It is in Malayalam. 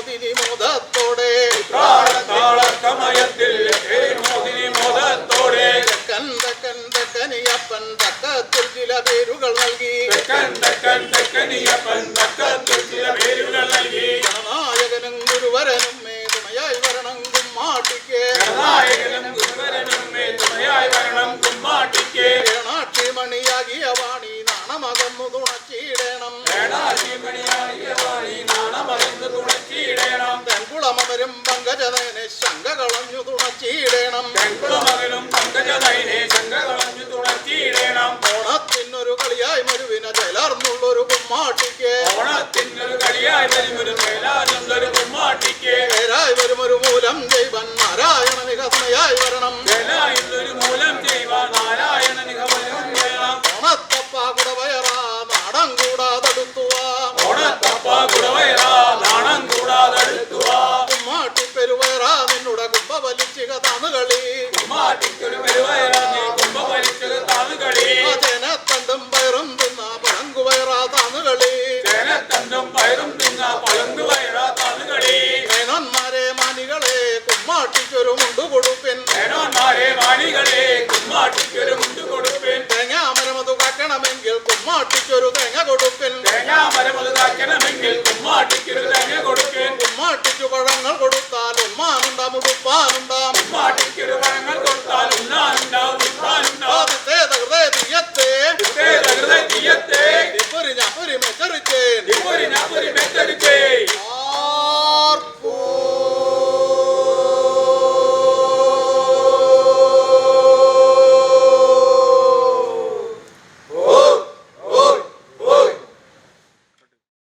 മോദിനി മോദത്തോടെ തെക്കനിയപ്പൻ തക്കത്തിൽ ചില പേരുകൾ നൽകി ഗണനായകനും ഗുരുവരനും തുണയായി വരണം കുമ്മാട്ടിക്ക് ഏണാക്ഷി മണിയാകിയ വാണി നാണമകന്നു തുണച്ചിടണം തെൻകുളമരും പങ്കജനയനെ ശങ്ക കളഞ്ഞു തുണച്ചിടണം ഓണത്തിനൊരു കളിയായി മരുവിനെ ചേലാർന്നുള്ളൊരു കുമ്മാട്ടിക്ക്